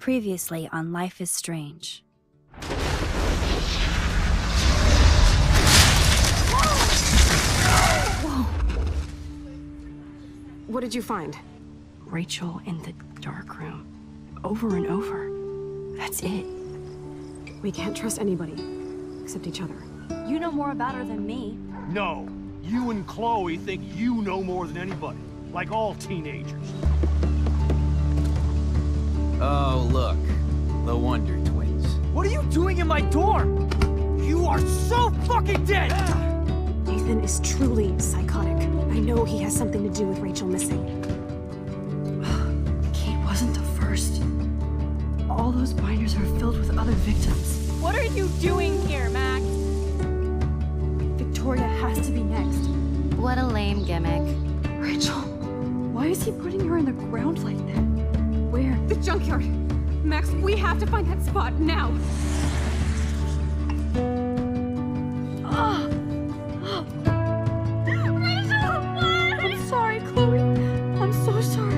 Previously on Life is Strange. Whoa! What did you find? Rachel in the dark room. Over and over. That's it. We can't trust anybody, except each other. You know more about her than me. No. You and Chloe think you know more than anybody. Like all teenagers. Oh, look. The Wonder Twins. What are you doing in my dorm? You are so fucking dead! Nathan is truly psychotic. I know he has something to do with Rachel missing. Kate wasn't the first. All those binders are filled with other victims. What are you doing here, Max? Victoria has to be next. What a lame gimmick. Rachel, why is he putting her in the ground like that? Where? The junkyard! Max, we have to find that spot now! Rachel! I'm sorry, Chloe. I'm so sorry.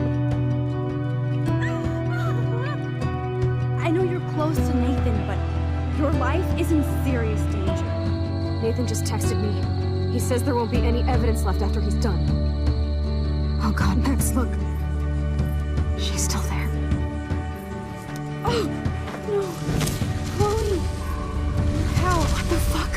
I know you're close to Nathan, but your life is in serious danger. Nathan just texted me. He says there won't be any evidence left after he's done. Oh God, Max, look. She's still there. Oh, no. Chloe. How? What the fuck?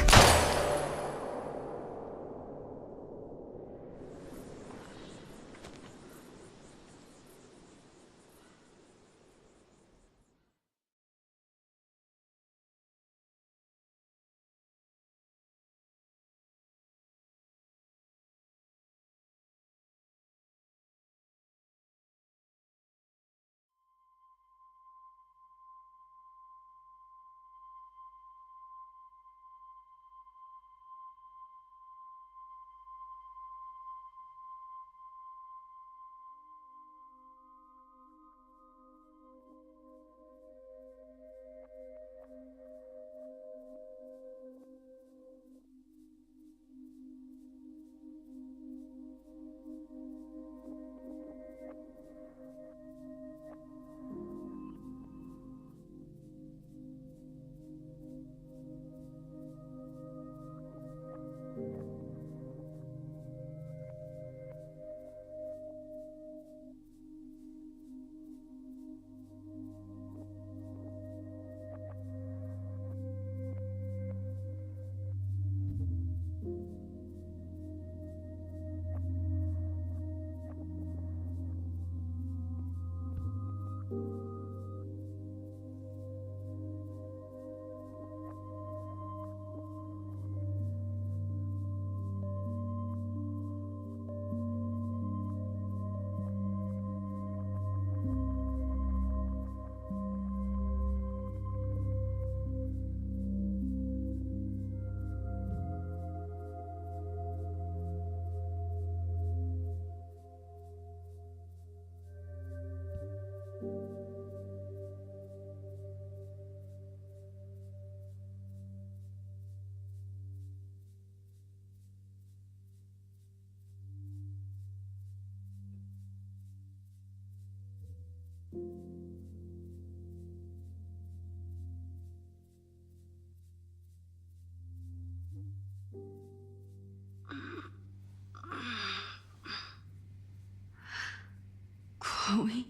Chloe?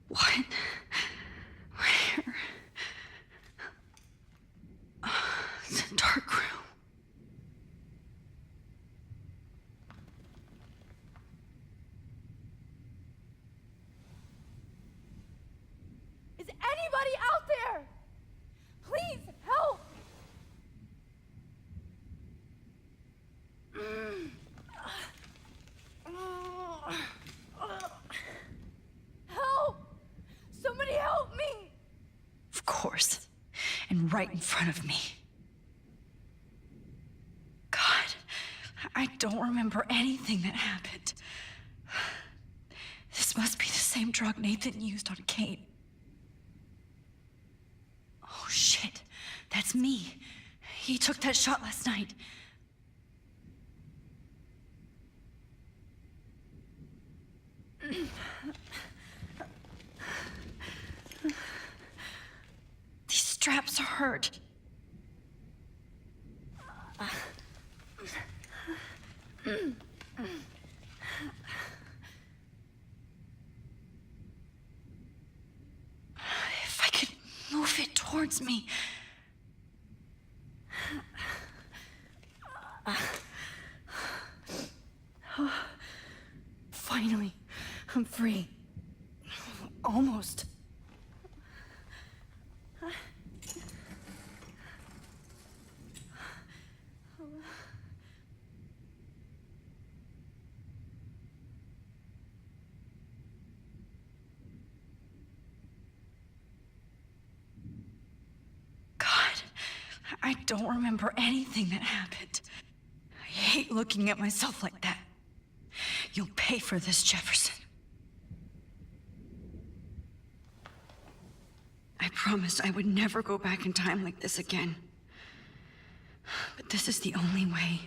What? Where? It's a dark room. Is anybody out there? Please help! Help! Somebody help me! Of course. And right in front of me. God, I don't remember anything that happened. This must be the same drug Nathan used on Kate. Oh shit, that's me. He took that shot last night. straps hurt. If I could move it towards me. Finally, I'm free. Almost. I don't remember anything that happened. I hate looking at myself like that. You'll pay for this, Jefferson. I promised I would never go back in time like this again. But this is the only way.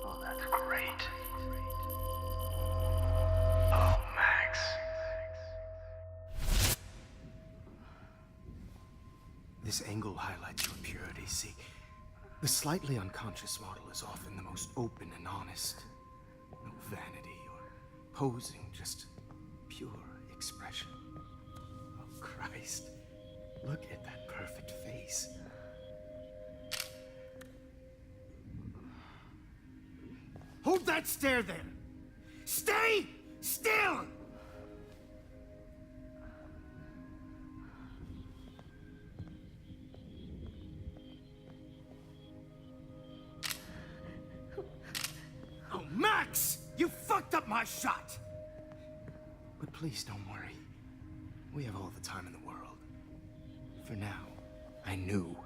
Oh, that's great. Oh, Max. This angle highlights your purity. See, the slightly unconscious model is often the most open and honest. No vanity or posing, just pure expression. Oh, Christ. Look at that perfect face. Hold that stare there! Stay still! Oh, Max! You fucked up my shot! But please don't worry. We have all the time in the world. For now, I knew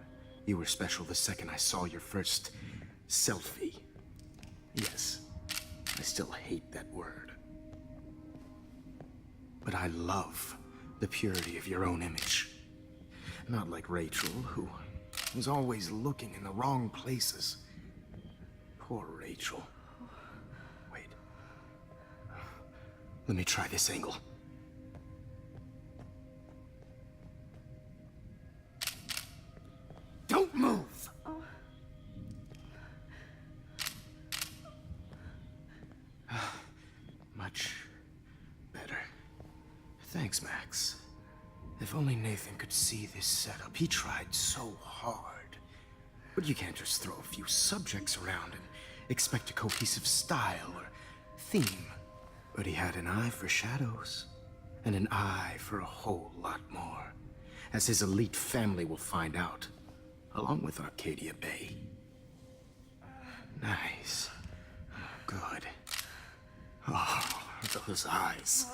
you were special the second I saw your first selfie. Yes, I still hate that word. But I love the purity of your own image. Not like Rachel, who was always looking in the wrong places. Poor Rachel. Wait. Let me try this angle. Don't move! Much better. Thanks, Max. If only Nathan could see this setup. He tried so hard. But you can't just throw a few subjects around and expect a cohesive style or theme. But he had an eye for shadows, and an eye for a whole lot more, as his elite family will find out, along with WhitePieDay. Nice. Good. Oh, those eyes.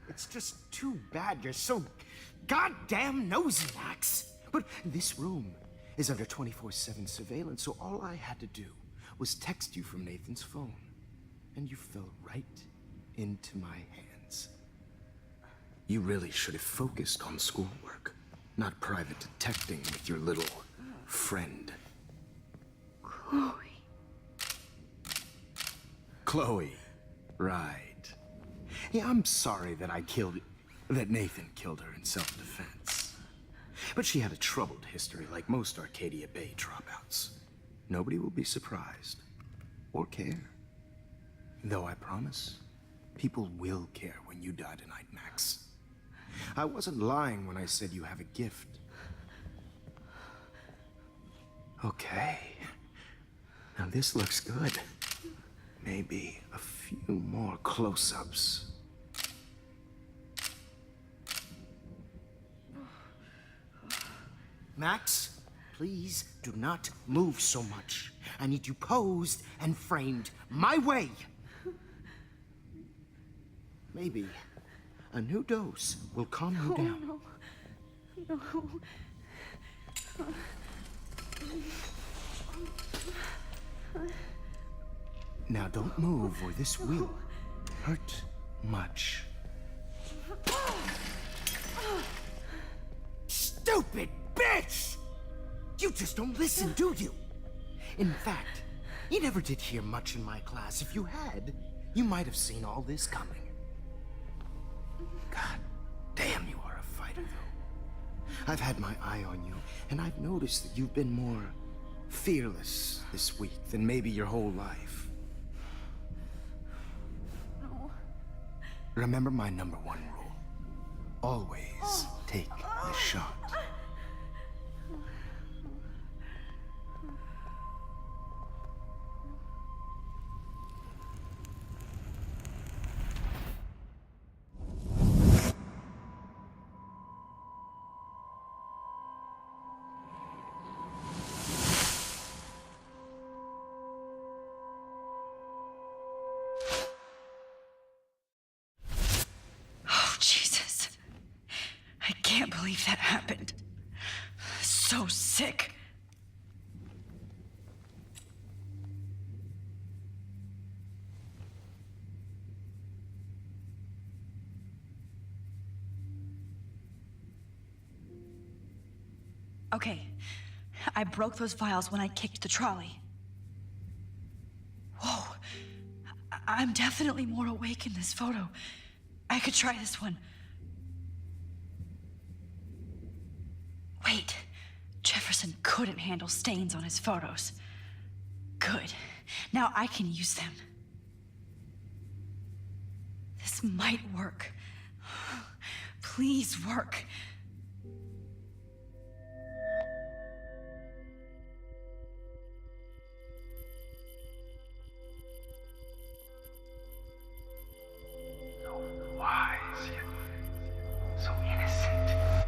It's just too bad you're so goddamn nosy, Max. But this room is under 24/7 surveillance, so all I had to do was text you from Nathan's phone. And you fell right into my hands. You really should have focused on schoolwork, not private detecting with your little friend. Chloe, right. Yeah, I'm sorry that Nathan killed her in self-defense. But she had a troubled history like most WhitePieDay dropouts. Nobody will be surprised or care. Though I promise, people will care when you die tonight, Max. I wasn't lying when I said you have a gift. Okay. Now this looks good. Maybe a few more close-ups. Max, please do not move so much. I need you posed and framed my way. Maybe a new dose will calm you down. No. Now don't move or this will hurt much. Stupid bitch! You just don't listen, do you? In fact, you never did hear much in my class. If you had, you might have seen all this coming. God damn, you are a fighter, though. I've had my eye on you, and I've noticed that you've been more fearless this week than maybe your whole life. No. Remember my #1 rule. Always take the shot. Oh, Jesus. I can't believe that happened. So sick. Okay, I broke those vials when I kicked the trolley. Whoa, I'm definitely more awake in this photo. I could try this one. Wait, Jefferson couldn't handle stains on his photos. Good, now I can use them. This might work. Please work. Wise, yet so innocent.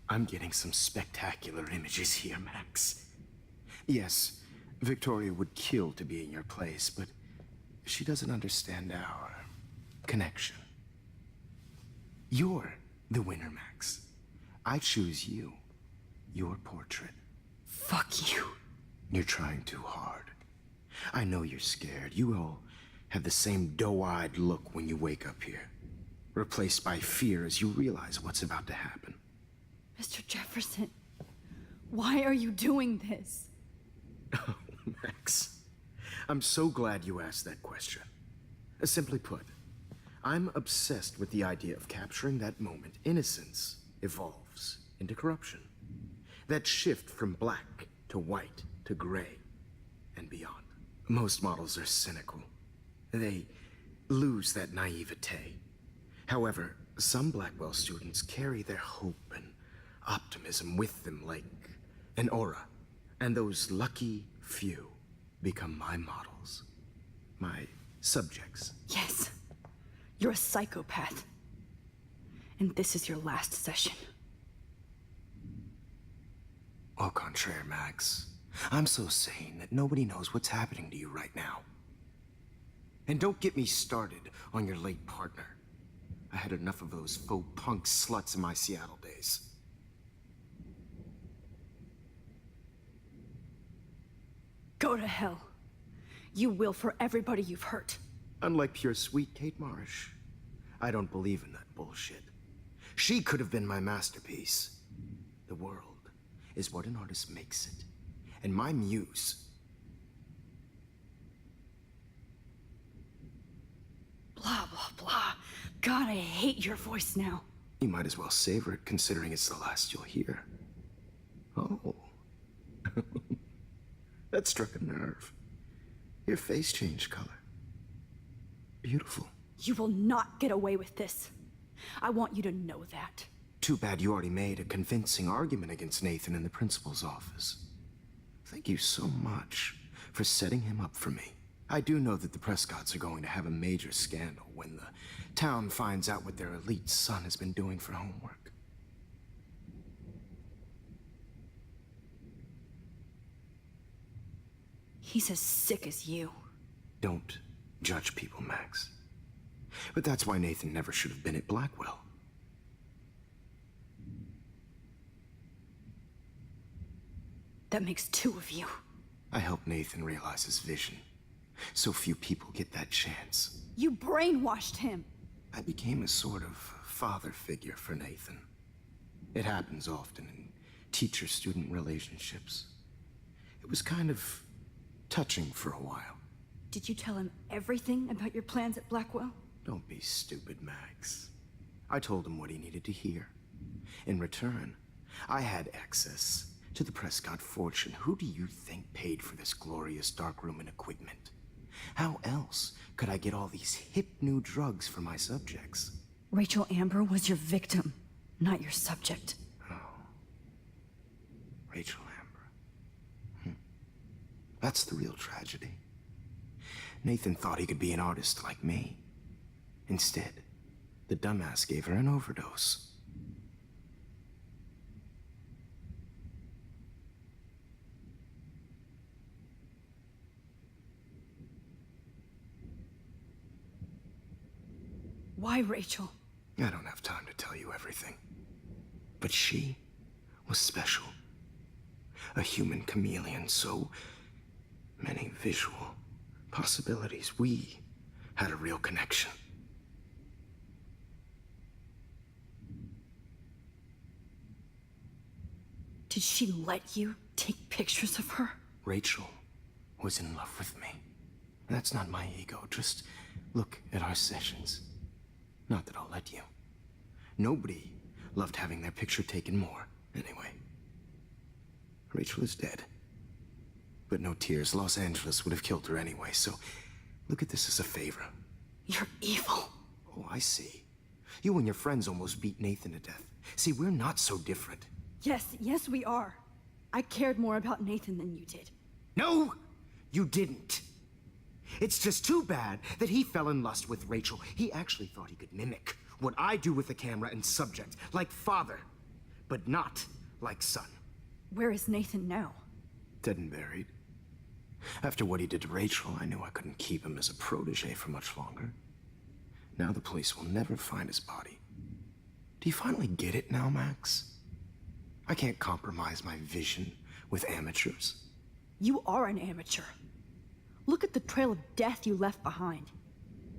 I'm getting some spectacular images here, Max. Yes, Victoria would kill to be in your place, but she doesn't understand our connection. You're the winner, Max. I choose you. Your portrait. Fuck you. You're trying too hard. I know you're scared. You all have the same doe-eyed look when you wake up here, replaced by fear as you realize what's about to happen. Mr. Jefferson, why are you doing this? Oh, Max, I'm so glad you asked that question. Simply put, I'm obsessed with the idea of capturing that moment innocence evolves into corruption. That shift from black to white to gray and beyond. Most models are cynical. They lose that naivete. However, some Blackwell students carry their hope and optimism with them like an aura. And those lucky few become my models. My subjects. Yes, you're a psychopath. And this is your last session. Au contraire, Max. I'm so sane that nobody knows what's happening to you right now. And don't get me started on your late partner. I had enough of those faux punk sluts in my Seattle days. Go to hell. You will for everybody you've hurt. Unlike pure sweet Kate Marsh, I don't believe in that bullshit. She could have been my masterpiece. The world is what an artist makes it. And my muse... Blah, blah, blah. God, I hate your voice now. You might as well savor it, considering it's the last you'll hear. Oh. That struck a nerve. Your face changed color. Beautiful. You will not get away with this. I want you to know that. Too bad you already made a convincing argument against Nathan in the principal's office. Thank you so much for setting him up for me. I do know that the Prescotts are going to have a major scandal when the town finds out what their elite son has been doing for homework. He's as sick as you. Don't judge people, Max. But that's why Nathan never should have been at Blackwell. That makes two of you. I helped Nathan realize his vision. So few people get that chance. You brainwashed him. I became a sort of father figure for Nathan. It happens often in teacher-student relationships. It was kind of touching for a while. Did you tell him everything about your plans at Blackwell? Don't be stupid, Max. I told him what he needed to hear. In return, I had access to the Prescott fortune. Who do you think paid for this glorious darkroom and equipment? How else could I get all these hip new drugs for my subjects? Rachel Amber was your victim, not your subject. Rachel Amber. That's the real tragedy. Nathan thought he could be an artist like me. Instead, the dumbass gave her an overdose. Why Rachel? I don't have time to tell you everything. But she was special. A human chameleon, so many visual possibilities. We had a real connection. Did she let you take pictures of her? Rachel was in love with me. That's not my ego. Just look at our sessions. Not that I'll let you. Nobody loved having their picture taken more, anyway. Rachel is dead. But no tears. Los Angeles would have killed her anyway, so look at this as a favor. You're evil. Oh, I see. You and your friends almost beat Nathan to death. See, we're not so different. Yes, we are. I cared more about Nathan than you did. No, you didn't. It's just too bad that he fell in lust with Rachel. He actually thought he could mimic what I do with the camera and subject, like father, but not like son. Where is Nathan now? Dead and buried. After what he did to Rachel, I knew I couldn't keep him as a protege for much longer. Now the police will never find his body. Do you finally get it now, Max? I can't compromise my vision with amateurs. You are an amateur. Look at the trail of death you left behind.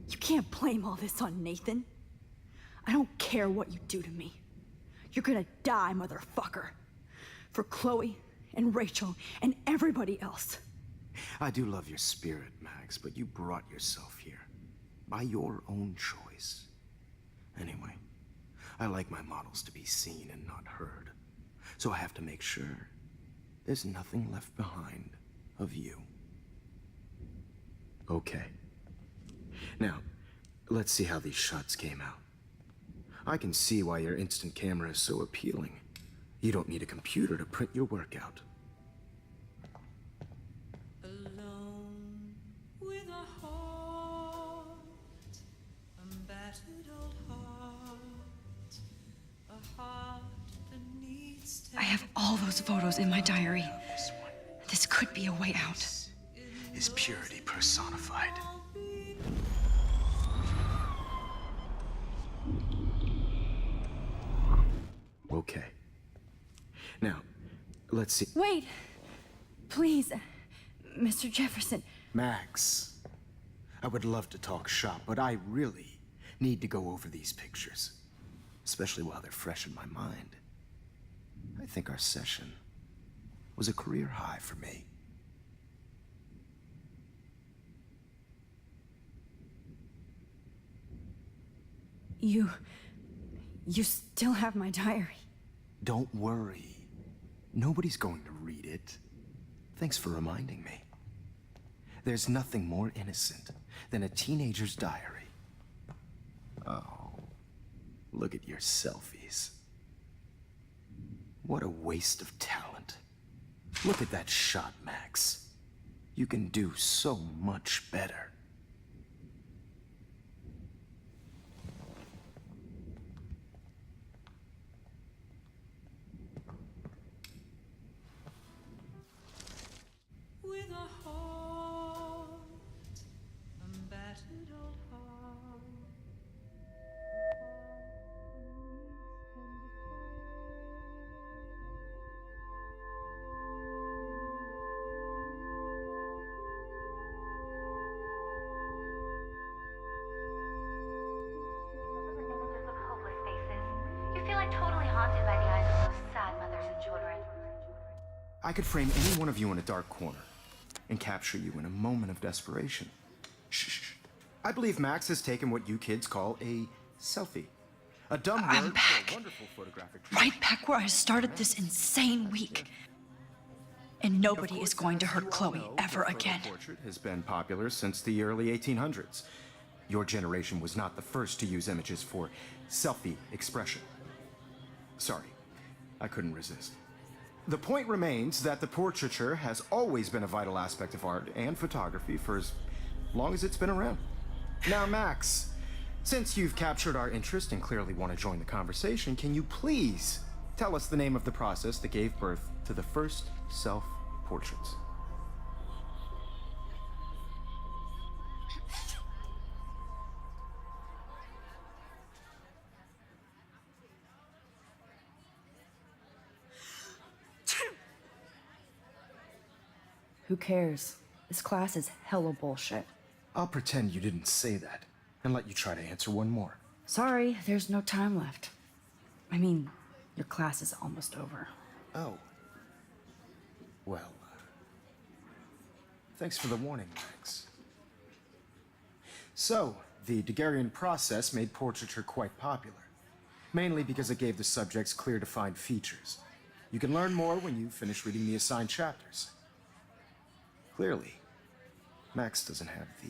You can't blame all this on Nathan. I don't care what you do to me. You're gonna die, motherfucker. For Chloe and Rachel and everybody else. I do love your spirit, Max, but you brought yourself here. By your own choice. Anyway, I like my models to be seen and not heard. So I have to make sure there's nothing left behind of you. Okay. Now, let's see how these shots came out. I can see why your instant camera is so appealing. You don't need a computer to print your work out. Alone with a heart, a battered old heart, a heart that needs I have all those photos in my diary. This could be a way out. Is purity personified. Okay. Now, let's see. Wait! Please, Mr. Jefferson. Max, I would love to talk shop, but I really need to go over these pictures. Especially while they're fresh in my mind. I think our session was a career high for me. You still have my diary. Don't worry. Nobody's going to read it. Thanks for reminding me. There's nothing more innocent than a teenager's diary. Oh, look at your selfies. What a waste of talent. Look at that shot, Max. You can do so much better. with a heart, a battered old heart. I could frame any one of you in a dark corner and capture you in a moment of desperation. Shh. I believe Max has taken what you kids call a selfie. A dumb I'm word back. for a wonderful photographic. Right back where I started this insane week. And nobody is going to hurt Chloe ever again. The portrait has been popular since the early 1800s. Your generation was not the first to use images for selfie expression. Sorry, I couldn't resist. The point remains that the portraiture has always been a vital aspect of art and photography for as long as it's been around. Now, Max, since you've captured our interest and clearly want to join the conversation, can you please tell us the name of the process that gave birth to the first self-portraits? Who cares? This class is hella bullshit. I'll pretend you didn't say that and let you try to answer one more. Sorry, there's no time left. I mean, your class is almost over. Oh. Well, thanks for the warning, Max. So, the Daguerrean process made portraiture quite popular, mainly because it gave the subjects clear defined features. You can learn more when you finish reading the assigned chapters. Clearly, Max doesn't have the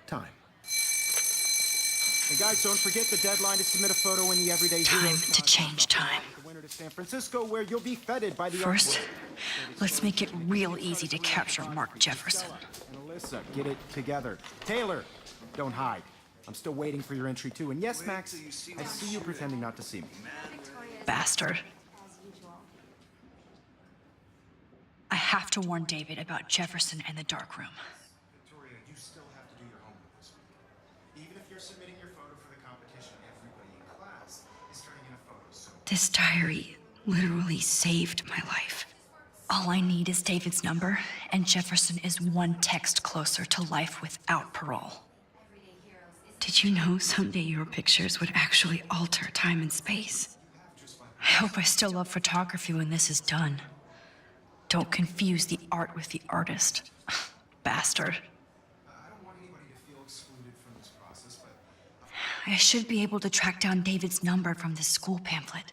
time. And guys, don't forget the deadline to submit a photo in the Everyday Time Heroes to change time. The winter to San Francisco, where you'll be feted by the First, artwork. let's make it real easy to capture Mark Jefferson. And Alyssa, get it together. Taylor, don't hide. I'm still waiting for your entry too. And yes, Max, I see you pretending not to see me. Bastard. I have to warn David about Jefferson and the dark room. Victoria, you still have to do your homework this week. Even if you're submitting your photo for the competition, everybody in class is turning in a photo, so... This diary literally saved my life. All I need is David's number, and Jefferson is one text closer to life without parole. Did you know someday your pictures would actually alter time and space? I hope I still love photography when this is done. Don't confuse the art with the artist. Bastard. I don't want anybody to feel excluded from this process, but... I should be able to track down David's number from this school pamphlet.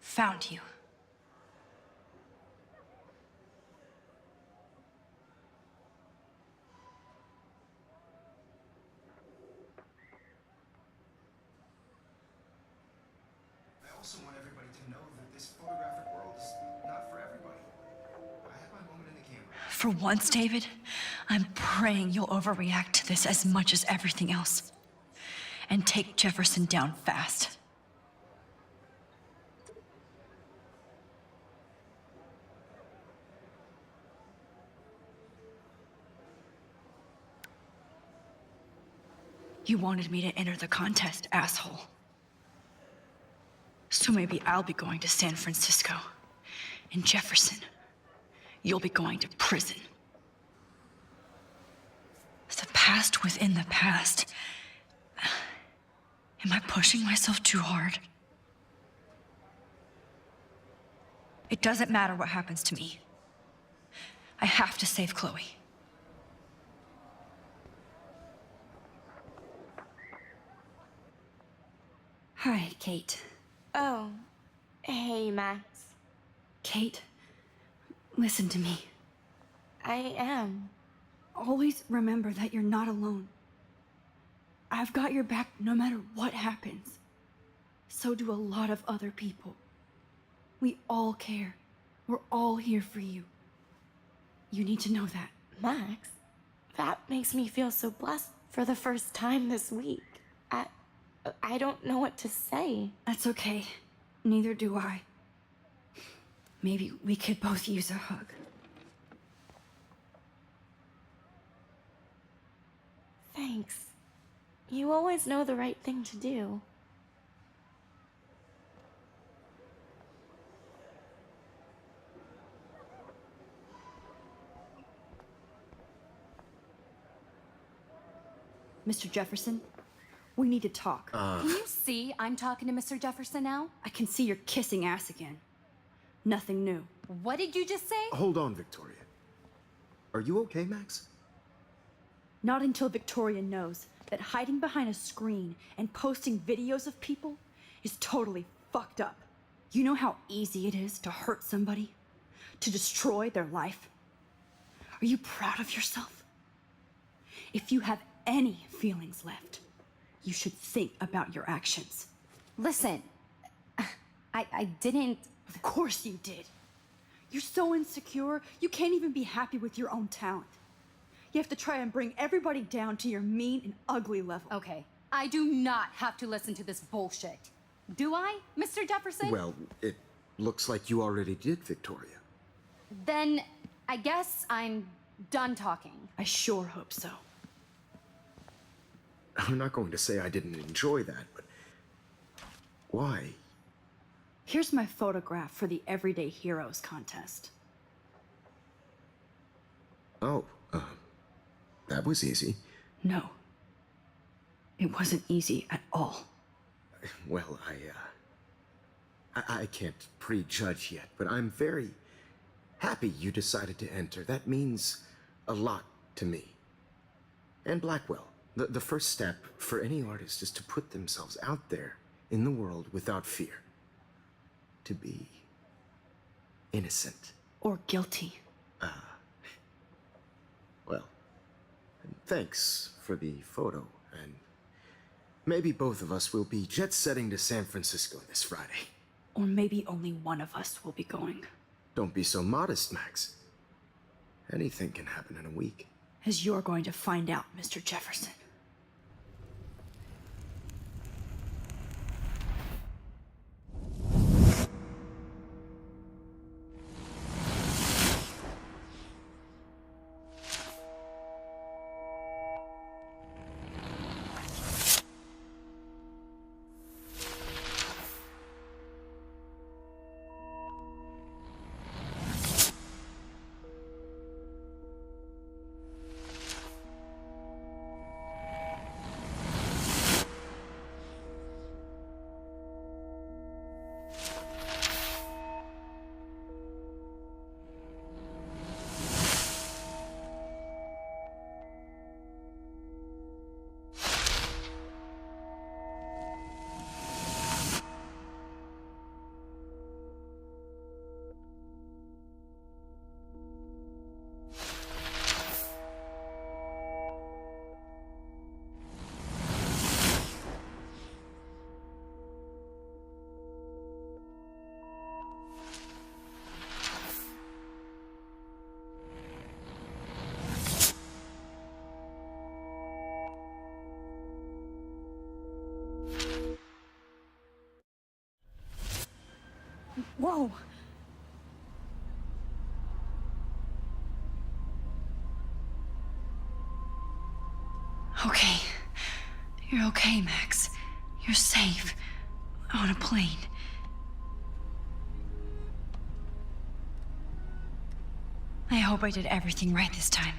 Found you. I also want everybody to know that this photographic world is not for everybody. I have my moment in the camera. For once, David, I'm praying you'll overreact to this as much as everything else. And take Jefferson down fast. You wanted me to enter the contest, asshole. So maybe I'll be going to San Francisco. And Jefferson, you'll be going to prison. The past within the past. Am I pushing myself too hard? It doesn't matter what happens to me. I have to save Chloe. Hi, Kate. Oh, hey, Max. Kate, listen to me. I am. Always remember that you're not alone. I've got your back no matter what happens. So do a lot of other people. We all care. We're all here for you. You need to know that. Max, That makes me feel so blessed for the first time this week. I don't know what to say. That's okay. Neither do I. Maybe we could both use a hug. Thanks. You always know the right thing to do. Mr. Jefferson, we need to talk. Can you see I'm talking to Mr. Jefferson now? I can see you're kissing ass again. Nothing new. What did you just say? Hold on, Victoria. Are you okay, Max? Not until Victoria knows that hiding behind a screen and posting videos of people is totally fucked up. You know how easy it is to hurt somebody? To destroy their life? Are you proud of yourself? If you have any feelings left, you should think about your actions. Listen, I didn't... Of course you did. You're so insecure, you can't even be happy with your own talent. You have to try and bring everybody down to your mean and ugly level. Okay, I do not have to listen to this bullshit. Do I, Mr. Jefferson? Well, it looks like you already did, Victoria. Then I guess I'm done talking. I sure hope so. I'm not going to say I didn't enjoy that, but why? Here's my photograph for the Everyday Heroes contest. Oh, that was easy. No. It wasn't easy at all. Well, I can't prejudge yet, but I'm very happy you decided to enter. That means a lot to me. And Blackwell. The first step for any artist is to put themselves out there in the world without fear. To be innocent. Or guilty. Well, thanks for the photo, and maybe both of us will be jet-setting to San Francisco this Friday. Or maybe only one of us will be going. Don't be so modest, Max. Anything can happen in a week. As you're going to find out, Mr. Jefferson. Whoa! Okay. You're okay, Max. You're safe. On a plane. I hope I did everything right this time.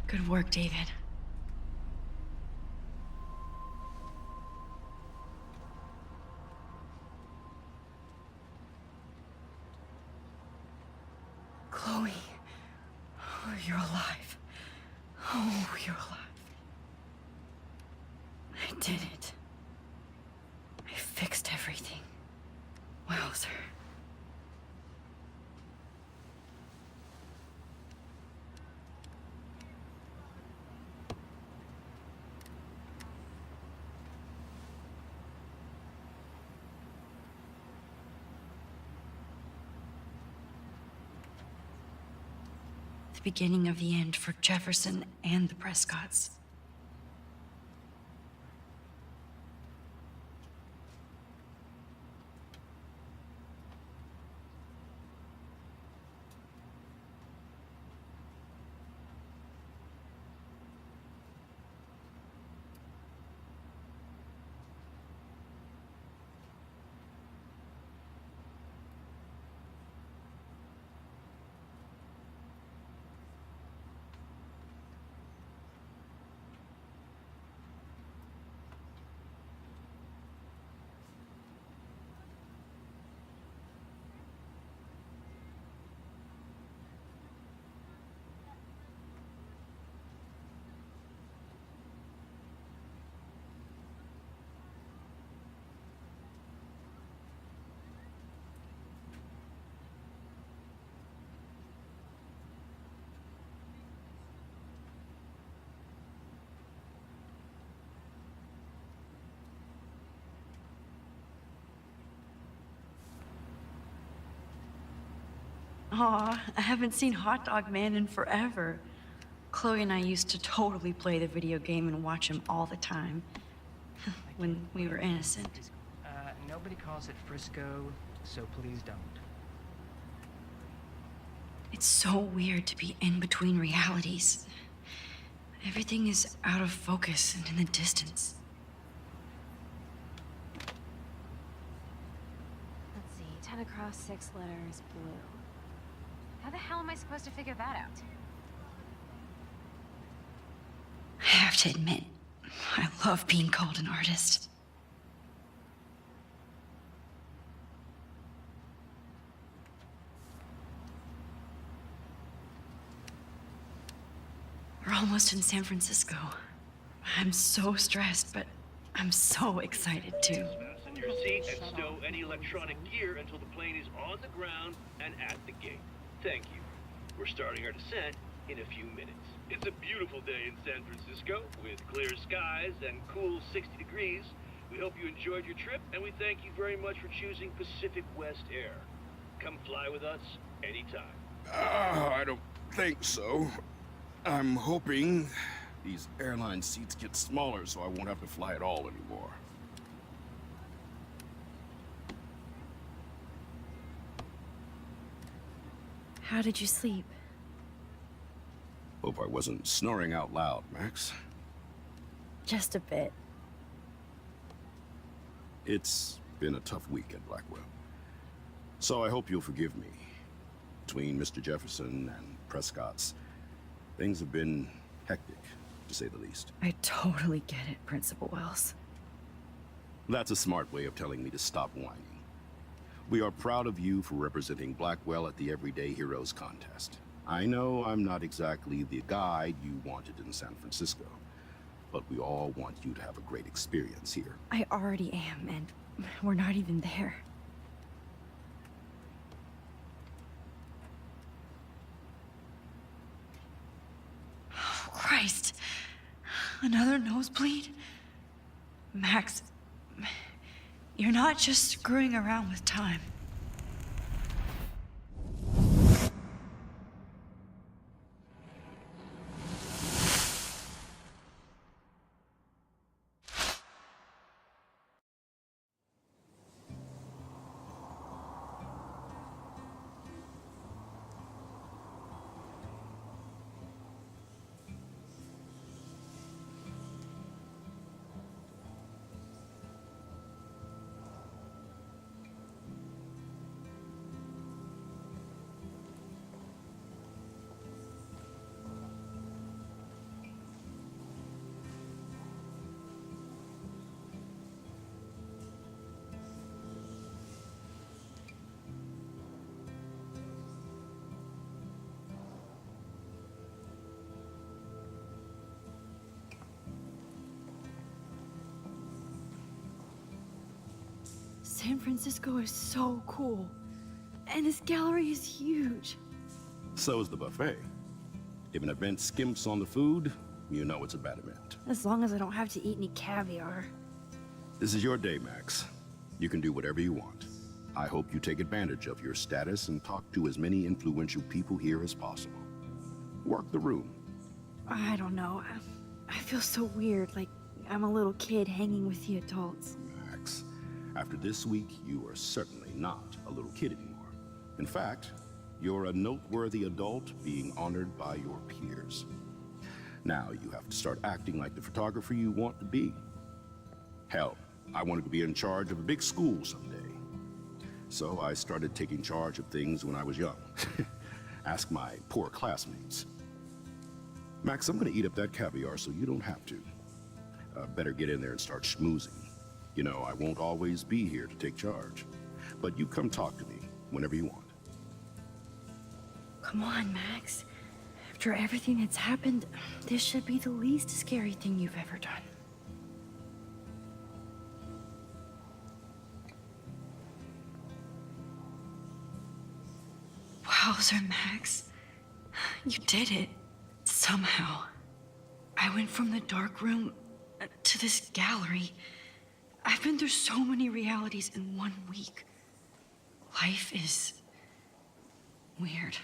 Good work, David. Chloe. Oh, you're alive. Oh, you're alive. I did it. I fixed everything. Wowzer. The beginning of the end for Jefferson and the Prescotts. Aw, I haven't seen Hot Dog Man in forever. Chloe and I used to totally play the video game and watch him all the time. When we were innocent. Nobody calls it Frisco, so please don't. It's so weird to be in between realities. Everything is out of focus and in the distance. Let's see, 10 across, 6 letters, blue. How the hell am I supposed to figure that out? I have to admit, I love being called an artist. We're almost in San Francisco. I'm so stressed, but I'm so excited too. Fasten your seat and stow any electronic gear until the plane is on the ground and at the gate. Thank you. We're starting our descent in a few minutes. It's a beautiful day in San Francisco with clear skies and cool 60 degrees. We hope you enjoyed your trip, and we thank you very much for choosing Pacific West Air. Come fly with us anytime. I don't think so. I'm hoping these airline seats get smaller so I won't have to fly at all anymore. How did you sleep? Hope I wasn't snoring out loud, Max. Just a bit. It's been a tough week at Blackwell. So I hope you'll forgive me. Between Mr. Jefferson and Prescott's, things have been hectic, to say the least. I totally get it, Principal Wells. That's a smart way of telling me to stop whining. We are proud of you for representing Blackwell at the Everyday Heroes contest. I know I'm not exactly the guide you wanted in San Francisco, but we all want you to have a great experience here. I already am, and we're not even there. Oh, Christ. Another nosebleed? Max, you're not just screwing around with time. San Francisco is so cool. And this gallery is huge. So is the buffet. If an event skimps on the food, you know it's a bad event. As long as I don't have to eat any caviar. This is your day, Max. You can do whatever you want. I hope you take advantage of your status and talk to as many influential people here as possible. Work the room. I don't know. I feel so weird, like I'm a little kid hanging with the adults. Max, after this week, you are certainly not a little kid anymore. In fact, you're a noteworthy adult being honored by your peers. Now you have to start acting like the photographer you want to be. Hell, I wanted to be in charge of a big school someday. So I started taking charge of things when I was young. Ask my poor classmates. Max, I'm gonna eat up that caviar so you don't have to. Better get in there and start schmoozing. You know, I won't always be here to take charge. But you come talk to me whenever you want. Come on, Max. After everything that's happened, this should be the least scary thing you've ever done. Wowzer, Max. You did it. Somehow. I went from the dark room to this gallery. I've been through so many realities in 1 week. Life is weird.